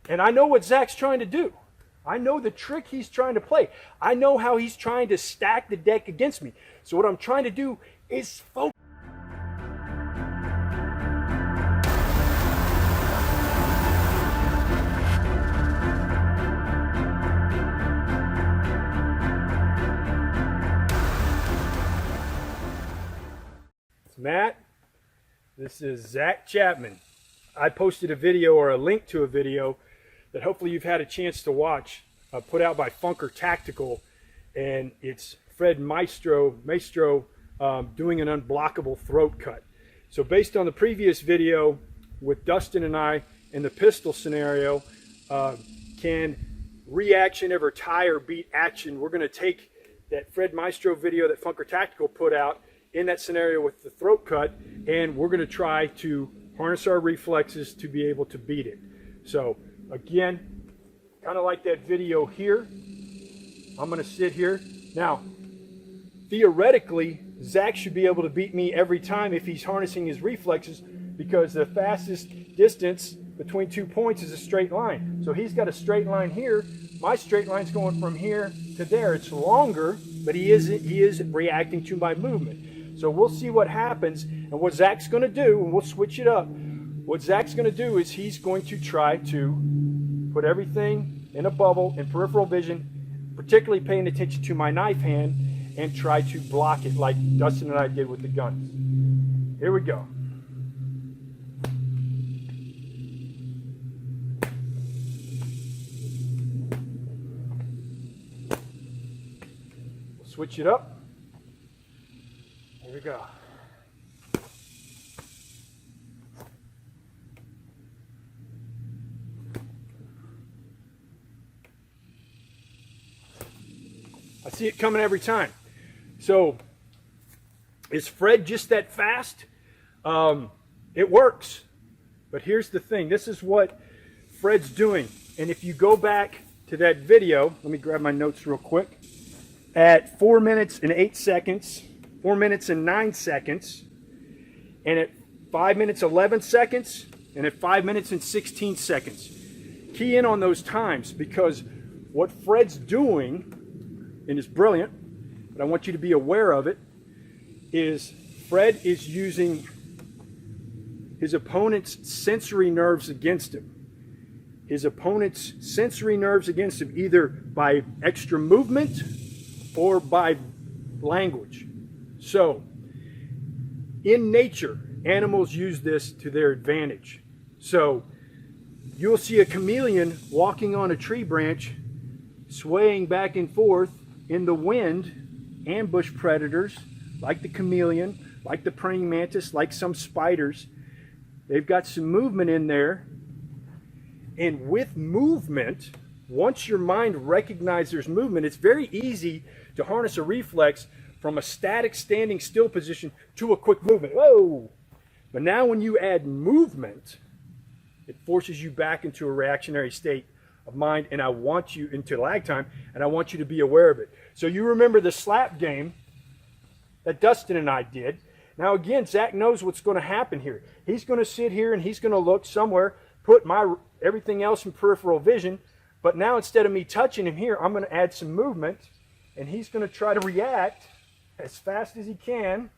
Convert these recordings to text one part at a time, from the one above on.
And I know what Zach's trying to do. I know the trick he's trying to play. I know how he's trying to stack the deck against me. So what I'm trying to do is focus. It's Matt. This is Zach Chapman. I posted a video or a link to a video that hopefully you've had a chance to watch, put out by Funker Tactical, and it's Fred Maestro doing an unblockable throat cut. So based on the previous video with Dustin and I in the pistol scenario, can reaction ever tie or beat action? We're going to take that Fred Maestro video that Funker Tactical put out in that scenario with the throat cut, and we're going to try to harness our reflexes to be able to beat it. So again, kind of like that video here, I'm going to sit here. Now, theoretically, Zach should be able to beat me every time if he's harnessing his reflexes, because the fastest distance between 2 points is a straight line. So he's got a straight line here. My straight line's going from here to there. It's longer, but he is reacting to my movement. So we'll see what happens, and what Zach's going to do, and we'll switch it up. What Zach's going to do is he's going to try to put everything in a bubble in peripheral vision, particularly paying attention to my knife hand, and try to block it like Dustin and I did with the guns. Here we go. We'll switch it up. Here we go. I see it coming every time. So, is Fred just that fast? It works. But here's the thing. This is what Fred's doing. And if you go back to that video, let me grab my notes real quick. At 4 minutes and 8 seconds, 4 minutes and 9 seconds, and at 5 minutes 11 seconds, and at 5 minutes and 16 seconds. Key in on those times, because what Fred's doing, and it's brilliant, but I want you to be aware of it, is Fred is using his opponent's sensory nerves against him. His opponent's sensory nerves against him, either by extra movement or by language. So, in nature, animals use this to their advantage. So, you'll see a chameleon walking on a tree branch, swaying back and forth in the wind. Ambush predators, like the chameleon, like the praying mantis, like some spiders, they've got some movement in there. And with movement, once your mind recognizes there's movement, it's very easy to harness a reflex from a static standing still position to a quick movement. Whoa! But now when you add movement, it forces you back into a reactionary state of mind, and I want you into lag time, and I want you to be aware of it. So you remember the slap game that Dustin and I did. Now again, Zach knows what's going to happen here. He's going to sit here and he's going to look somewhere, put my everything else in peripheral vision, but now instead of me touching him here, I'm going to add some movement, and he's going to try to react as fast as he can.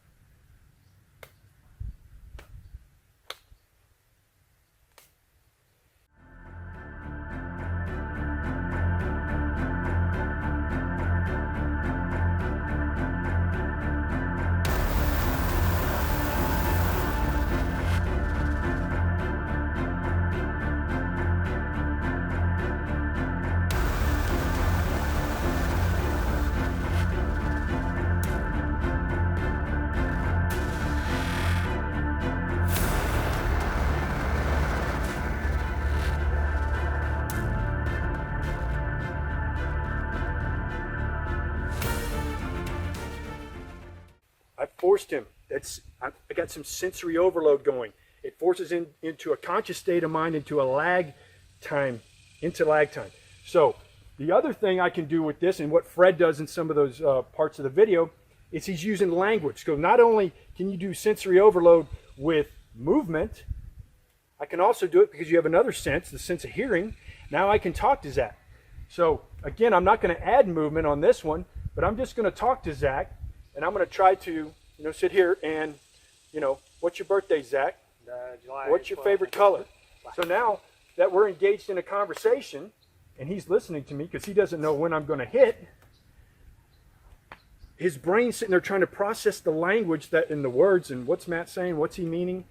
Forced him. I got some sensory overload going. It forces him into a conscious state of mind, into lag time. So the other thing I can do with this, and what Fred does in some of those parts of the video, is he's using language. So not only can you do sensory overload with movement, I can also do it because you have another sense, the sense of hearing. Now I can talk to Zach. So again, I'm not going to add movement on this one, but I'm just going to talk to Zach, and I'm going to try to, sit here and, what's your birthday, Zach? July. What's your favorite color? So now that we're engaged in a conversation, and he's listening to me because he doesn't know when I'm going to hit, his brain's sitting there trying to process the language that in the words and what's Matt saying, what's he meaning.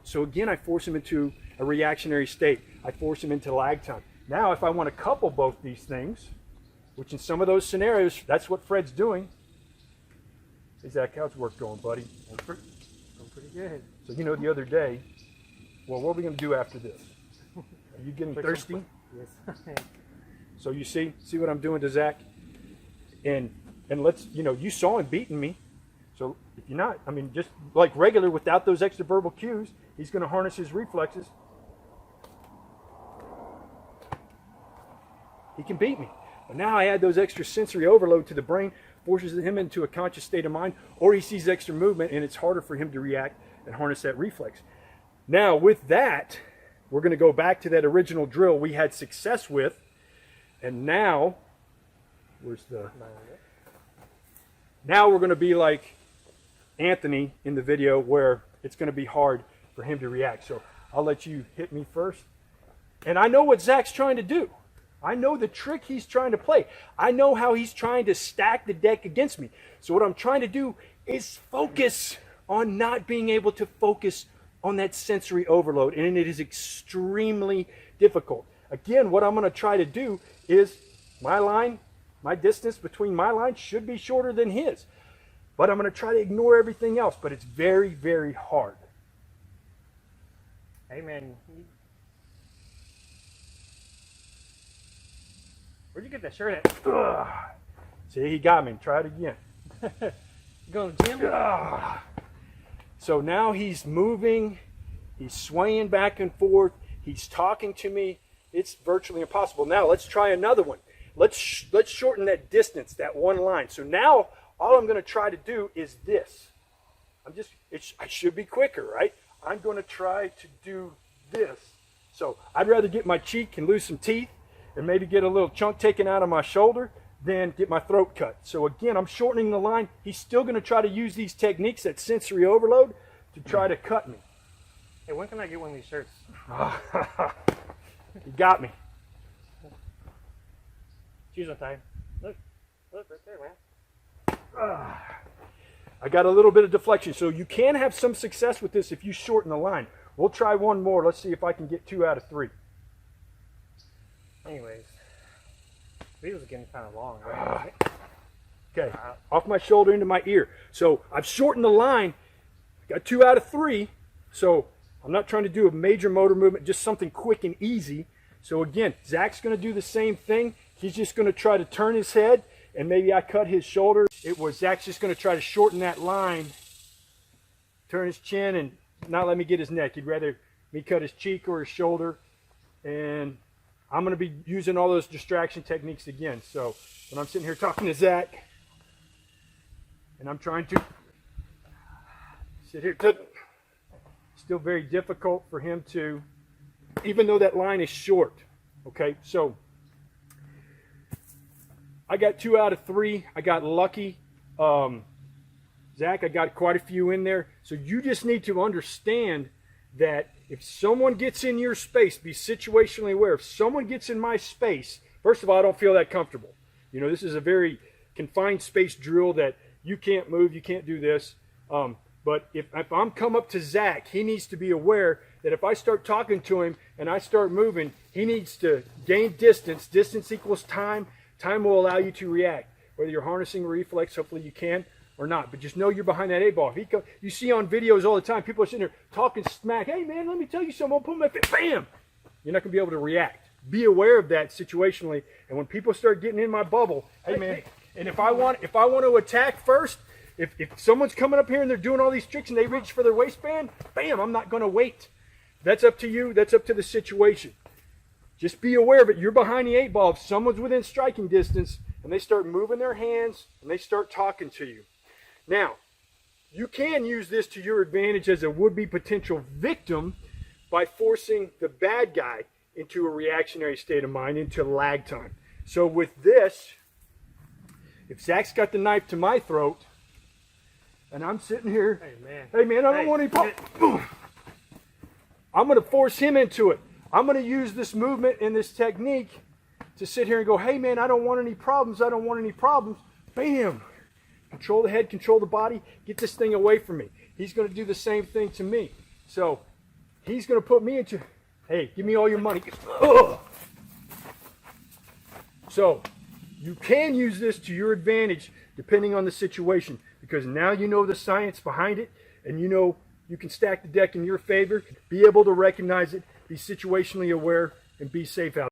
So again, I force him into a reactionary state. I force him into lag time. Now, if I want to couple both these things, which in some of those scenarios, that's what Fred's doing. Hey, Zach, how's work going, buddy? Going pretty good. So the other day, well, what are we going to do after this? Are you getting thirsty? Yes. So you see what I'm doing to Zach? And let's, you saw him beating me. So if you're not, just like regular without those extra verbal cues, he's going to harness his reflexes. He can beat me. But now I add those extra sensory overload to the brain, forces him into a conscious state of mind, or he sees extra movement and it's harder for him to react and harness that reflex. Now with that, we're going to go back to that original drill we had success with. And now, now we're going to be like Anthony in the video where it's going to be hard for him to react. So I'll let you hit me first. And I know what Zach's trying to do. I know the trick he's trying to play. I know how he's trying to stack the deck against me. So what I'm trying to do is focus on not being able to focus on that sensory overload. And it is extremely difficult. Again, what I'm going to try to do is my distance between my lines should be shorter than his. But I'm going to try to ignore everything else. But it's very, very hard. Hey, man. Where'd you get that shirt at? Ugh. See, he got me. Try it again. You going to the gym? Ugh. So now he's moving. He's swaying back and forth. He's talking to me. It's virtually impossible. Now let's try another one. Let's shorten that distance, that one line. So now all I'm going to try to do is this. I should be quicker, right? I'm going to try to do this. So I'd rather get my cheek and lose some teeth and maybe get a little chunk taken out of my shoulder than get my throat cut. So again, I'm shortening the line. He's still going to try to use these techniques, that sensory overload, to try to cut me. Hey, when can I get one of these shirts? He got me. Shoes untied. Look right there, man. I got a little bit of deflection. So you can have some success with this if you shorten the line. We'll try one more. Let's see if I can get 2 out of 3. Anyways, videos are getting kind of long, right? Okay, off my shoulder into my ear. So I've shortened the line. Got 2 out of 3. So I'm not trying to do a major motor movement, just something quick and easy. So again, Zach's going to do the same thing. He's just going to try to turn his head, and maybe I cut his shoulder. Zach's just going to try to shorten that line, turn his chin, and not let me get his neck. He'd rather me cut his cheek or his shoulder. And I'm going to be using all those distraction techniques again. So when I'm sitting here talking to Zach, and I'm trying to sit here, still very difficult for him to, even though that line is short. Okay, so I got 2 out of 3. I got lucky. Zach, I got quite a few in there. So you just need to understand that if someone gets in your space, be situationally aware. If someone gets in my space, first of all, I don't feel that comfortable. This is a very confined space drill that you can't move, you can't do this. But if I'm come up to Zach, he needs to be aware that if I start talking to him and I start moving, he needs to gain distance. Distance equals time. Time will allow you to react. Whether you're harnessing a reflex, hopefully you can, or not. But just know you're behind that 8-ball. You see on videos all the time, people are sitting there talking smack. Hey, man, let me tell you something. I'll put my face. Bam! You're not going to be able to react. Be aware of that situationally. And when people start getting in my bubble, hey, man, and if I want to attack first, if someone's coming up here and they're doing all these tricks and they reach for their waistband, bam, I'm not going to wait. That's up to you. That's up to the situation. Just be aware of it. You're behind the 8-ball. If someone's within striking distance and they start moving their hands and they start talking to you. Now, you can use this to your advantage as a would-be potential victim by forcing the bad guy into a reactionary state of mind, into lag time. So with this, if Zach's got the knife to my throat, and I'm sitting here, Hey, man, I don't want any problems. I'm going to force him into it. I'm going to use this movement and this technique to sit here and go, hey, man, I don't want any problems. I don't want any problems. Bam. Control the head, control the body. Get this thing away from me. He's going to do the same thing to me. So he's going to put me into, hey, give me all your money. Ugh. So you can use this to your advantage depending on the situation, because now you know the science behind it, and you know you can stack the deck in your favor, be able to recognize it, be situationally aware, and be safe out.